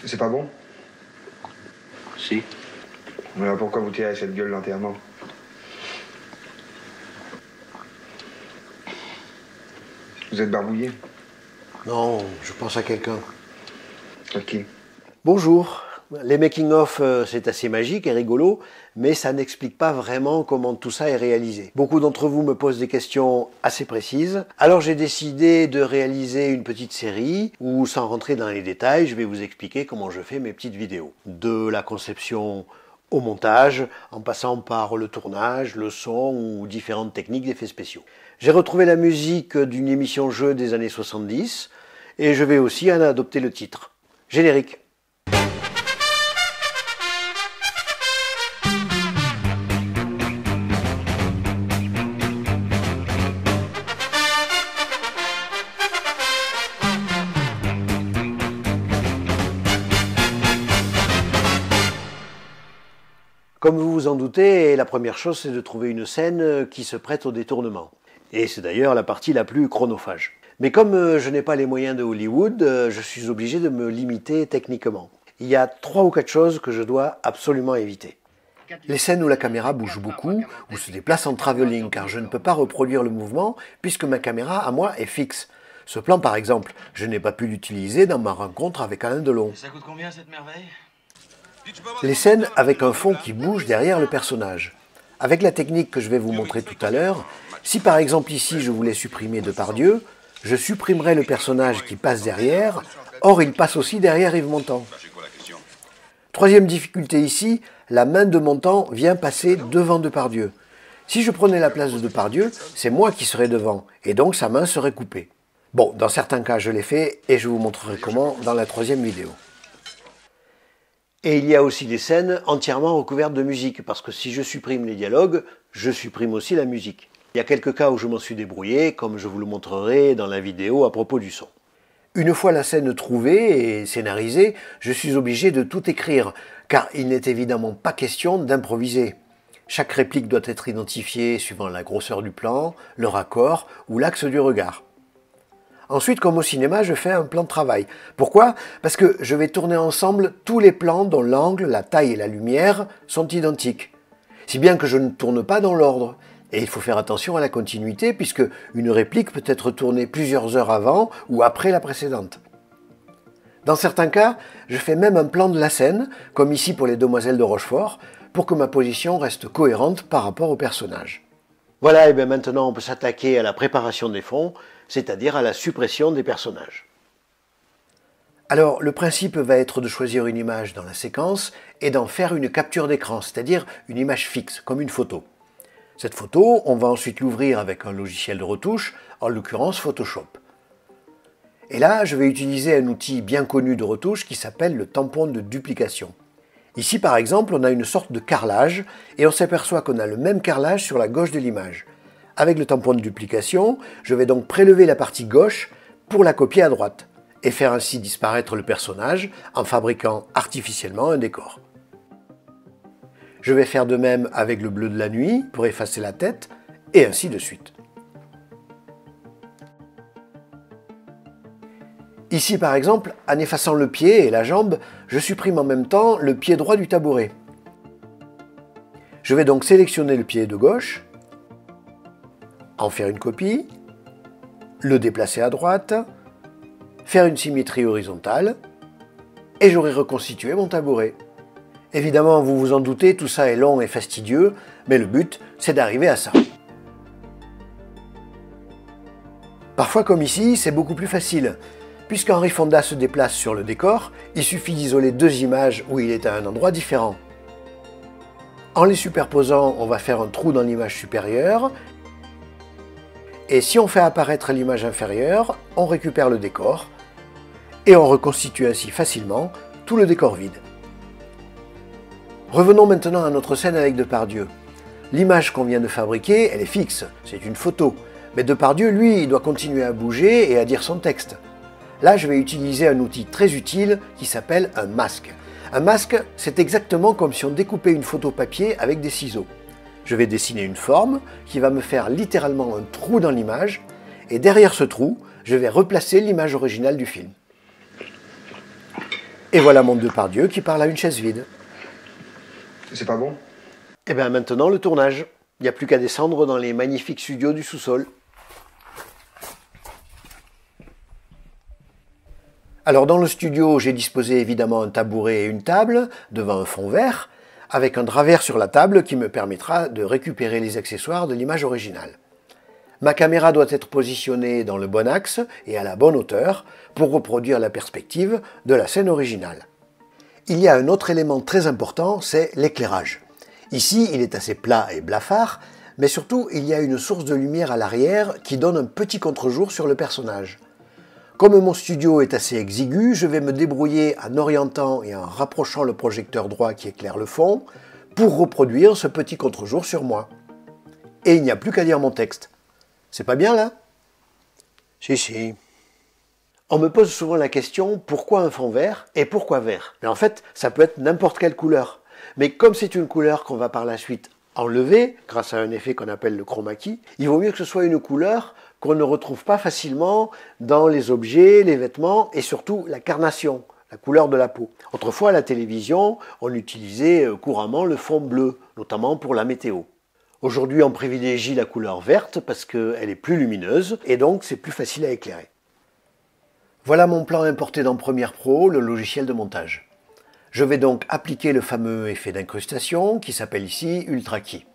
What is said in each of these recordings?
C'est pas bon? Si. Mais alors pourquoi vous tirez cette gueule l'enterrement? Vous êtes barbouillé? Non, je pense à quelqu'un. À qui? Bonjour. Les making-of, c'est assez magique et rigolo, mais ça n'explique pas vraiment comment tout ça est réalisé. Beaucoup d'entre vous me posent des questions assez précises. Alors j'ai décidé de réaliser une petite série où, sans rentrer dans les détails, je vais vous expliquer comment je fais mes petites vidéos. De la conception au montage, en passant par le tournage, le son ou différentes techniques d'effets spéciaux. J'ai retrouvé la musique d'une émission jeu des années 70 et je vais aussi en adopter le titre. Générique. Comme vous vous en doutez, la première chose, c'est de trouver une scène qui se prête au détournement. Et c'est d'ailleurs la partie la plus chronophage. Mais comme je n'ai pas les moyens de Hollywood, je suis obligé de me limiter techniquement. Il y a 3 ou 4 choses que je dois absolument éviter. Les scènes où la caméra bouge beaucoup ou se déplace en travelling, car je ne peux pas reproduire le mouvement puisque ma caméra, à moi, est fixe. Ce plan, par exemple, je n'ai pas pu l'utiliser dans ma rencontre avec Alain Delon. Ça coûte combien cette merveille? Les scènes avec un fond qui bouge derrière le personnage. Avec la technique que je vais vous montrer tout à l'heure, si par exemple ici je voulais supprimer Depardieu, je supprimerais le personnage qui passe derrière, or il passe aussi derrière Yves Montand. Troisième difficulté ici, la main de Montand vient passer devant Depardieu. Si je prenais la place de Depardieu, c'est moi qui serais devant, et donc sa main serait coupée. Bon, dans certains cas je l'ai fait, et je vous montrerai comment dans la 3e vidéo. Et il y a aussi des scènes entièrement recouvertes de musique, parce que si je supprime les dialogues, je supprime aussi la musique. Il y a quelques cas où je m'en suis débrouillé, comme je vous le montrerai dans la vidéo à propos du son. Une fois la scène trouvée et scénarisée, je suis obligé de tout écrire, car il n'est évidemment pas question d'improviser. Chaque réplique doit être identifiée suivant la grosseur du plan, le raccord ou l'axe du regard. Ensuite, comme au cinéma, je fais un plan de travail. Pourquoi? Parce que je vais tourner ensemble tous les plans dont l'angle, la taille et la lumière sont identiques. Si bien que je ne tourne pas dans l'ordre. Et il faut faire attention à la continuité, puisque une réplique peut être tournée plusieurs heures avant ou après la précédente. Dans certains cas, je fais même un plan de la scène, comme ici pour les Demoiselles de Rochefort, pour que ma position reste cohérente par rapport au personnage. Voilà, et bien maintenant on peut s'attaquer à la préparation des fonds, c'est-à-dire à la suppression des personnages. Alors, le principe va être de choisir une image dans la séquence et d'en faire une capture d'écran, c'est-à-dire une image fixe, comme une photo. Cette photo, on va ensuite l'ouvrir avec un logiciel de retouche, en l'occurrence Photoshop. Et là, je vais utiliser un outil bien connu de retouche qui s'appelle le tampon de duplication. Ici, par exemple, on a une sorte de carrelage et on s'aperçoit qu'on a le même carrelage sur la gauche de l'image. Avec le tampon de duplication, je vais donc prélever la partie gauche pour la copier à droite et faire ainsi disparaître le personnage en fabriquant artificiellement un décor. Je vais faire de même avec le bleu de la nuit pour effacer la tête et ainsi de suite. Ici par exemple, en effaçant le pied et la jambe, je supprime en même temps le pied droit du tabouret. Je vais donc sélectionner le pied de gauche, en faire une copie, le déplacer à droite, faire une symétrie horizontale, et j'aurai reconstitué mon tabouret. Évidemment, vous vous en doutez, tout ça est long et fastidieux, mais le but, c'est d'arriver à ça. Parfois, comme ici, c'est beaucoup plus facile. Puisqu'Henri Fonda se déplace sur le décor, il suffit d'isoler 2 images où il est à un endroit différent. En les superposant, on va faire un trou dans l'image supérieure, et si on fait apparaître l'image inférieure, on récupère le décor, et on reconstitue ainsi facilement tout le décor vide. Revenons maintenant à notre scène avec Depardieu. L'image qu'on vient de fabriquer, elle est fixe, c'est une photo. Mais Depardieu, lui, il doit continuer à bouger et à dire son texte. Là, je vais utiliser un outil très utile qui s'appelle un masque. Un masque, c'est exactement comme si on découpait une photo papier avec des ciseaux. Je vais dessiner une forme qui va me faire littéralement un trou dans l'image, et derrière ce trou, je vais replacer l'image originale du film. Et voilà mon Depardieu qui parle à une chaise vide. C'est pas bon? Et bien maintenant le tournage. Il n'y a plus qu'à descendre dans les magnifiques studios du sous-sol. Alors dans le studio, j'ai disposé évidemment un tabouret et une table devant un fond vert, avec un drap vert sur la table qui me permettra de récupérer les accessoires de l'image originale. Ma caméra doit être positionnée dans le bon axe et à la bonne hauteur pour reproduire la perspective de la scène originale. Il y a un autre élément très important, c'est l'éclairage. Ici, il est assez plat et blafard, mais surtout, il y a une source de lumière à l'arrière qui donne un petit contre-jour sur le personnage. Comme mon studio est assez exigu, je vais me débrouiller en orientant et en rapprochant le projecteur droit qui éclaire le fond pour reproduire ce petit contre-jour sur moi. Et il n'y a plus qu'à lire mon texte. C'est pas bien là? Si. On me pose souvent la question, pourquoi un fond vert et pourquoi vert? Mais en fait, ça peut être n'importe quelle couleur. Mais comme c'est une couleur qu'on va par la suite enlever, grâce à un effet qu'on appelle le chroma key, il vaut mieux que ce soit une couleur qu'on ne retrouve pas facilement dans les objets, les vêtements et surtout la carnation, la couleur de la peau. Autrefois, à la télévision, on utilisait couramment le fond bleu, notamment pour la météo. Aujourd'hui, on privilégie la couleur verte parce qu'elle est plus lumineuse et donc c'est plus facile à éclairer. Voilà mon plan importé dans Premiere Pro, le logiciel de montage. Je vais donc appliquer le fameux effet d'incrustation qui s'appelle ici Ultra Key.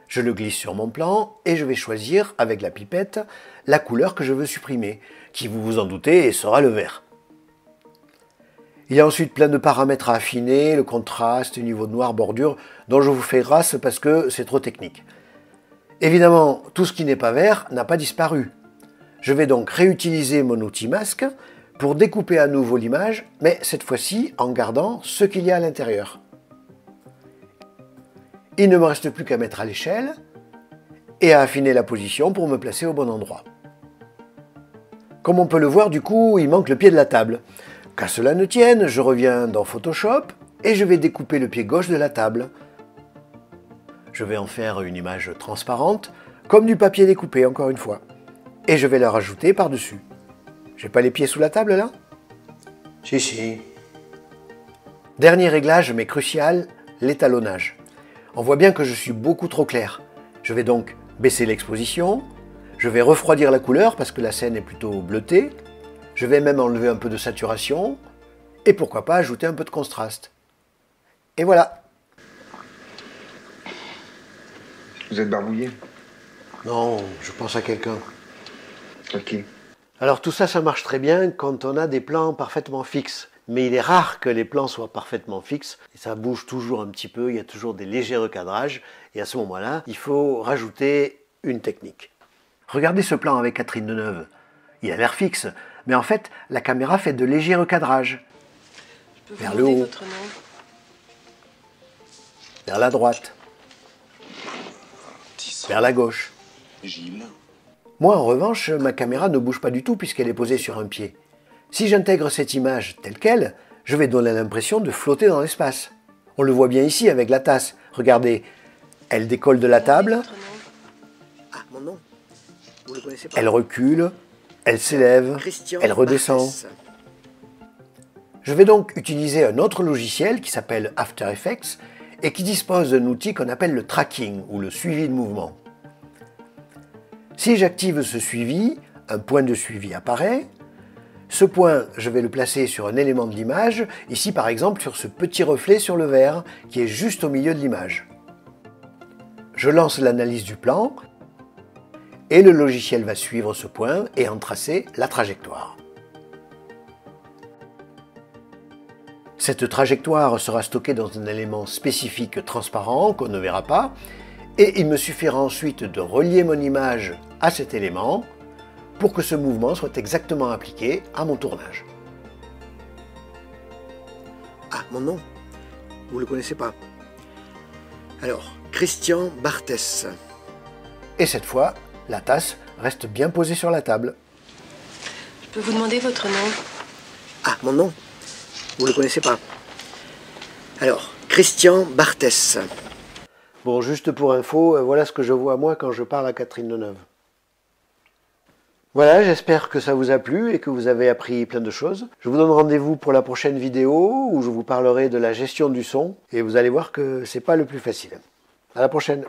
Je le glisse sur mon plan et je vais choisir avec la pipette la couleur que je veux supprimer, qui vous vous en doutez sera le vert. Il y a ensuite plein de paramètres à affiner, le contraste, le niveau de noir, bordure, dont je vous fais grâce parce que c'est trop technique. Évidemment, tout ce qui n'est pas vert n'a pas disparu. Je vais donc réutiliser mon outil masque pour découper à nouveau l'image, mais cette fois-ci en gardant ce qu'il y a à l'intérieur. Il ne me reste plus qu'à mettre à l'échelle et à affiner la position pour me placer au bon endroit. Comme on peut le voir, du coup, il manque le pied de la table. Qu'à cela ne tienne, je reviens dans Photoshop et je vais découper le pied gauche de la table. Je vais en faire une image transparente, comme du papier découpé encore une fois. Et je vais la rajouter par-dessus. J'ai pas les pieds sous la table là? Si. Dernier réglage, mais crucial, l'étalonnage. On voit bien que je suis beaucoup trop clair. Je vais donc baisser l'exposition. Je vais refroidir la couleur parce que la scène est plutôt bleutée. Je vais même enlever un peu de saturation. Et pourquoi pas ajouter un peu de contraste. Et voilà. Vous êtes barbouillé? Non, je pense à quelqu'un. Ok. Alors tout ça, ça marche très bien quand on a des plans parfaitement fixes. Mais il est rare que les plans soient parfaitement fixes. Et ça bouge toujours un petit peu, il y a toujours des légers recadrages. Et à ce moment-là, il faut rajouter une technique. Regardez ce plan avec Catherine Deneuve. Il a l'air fixe, mais en fait, la caméra fait de légers recadrages. Vers le haut. Votre nom? Vers la droite. Vers la gauche. Gilles. Moi, en revanche, ma caméra ne bouge pas du tout puisqu'elle est posée sur un pied. Si j'intègre cette image telle qu'elle, je vais donner l'impression de flotter dans l'espace. On le voit bien ici avec la tasse. Regardez, elle décolle de la table. Ah, mon nom. Vous le connaissez pas. Elle recule, elle s'élève, elle redescend. Je vais donc utiliser un autre logiciel qui s'appelle After Effects et qui dispose d'un outil qu'on appelle le tracking ou le suivi de mouvement. Si j'active ce suivi, un point de suivi apparaît. Ce point, je vais le placer sur un élément de l'image, ici par exemple sur ce petit reflet sur le verre qui est juste au milieu de l'image. Je lance l'analyse du plan et le logiciel va suivre ce point et en tracer la trajectoire. Cette trajectoire sera stockée dans un élément spécifique transparent qu'on ne verra pas et il me suffira ensuite de relier mon image à cet élément pour que ce mouvement soit exactement appliqué à mon tournage. Ah, mon nom, vous ne le connaissez pas. Alors, Christian Barthès. Et cette fois, la tasse reste bien posée sur la table. Je peux vous demander votre nom? Ah, mon nom, vous ne le connaissez pas. Alors, Christian Barthès. Bon, juste pour info, voilà ce que je vois moi quand je parle à Catherine Deneuve. Voilà, j'espère que ça vous a plu et que vous avez appris plein de choses. Je vous donne rendez-vous pour la prochaine vidéo où je vous parlerai de la gestion du son et vous allez voir que c'est pas le plus facile. À la prochaine.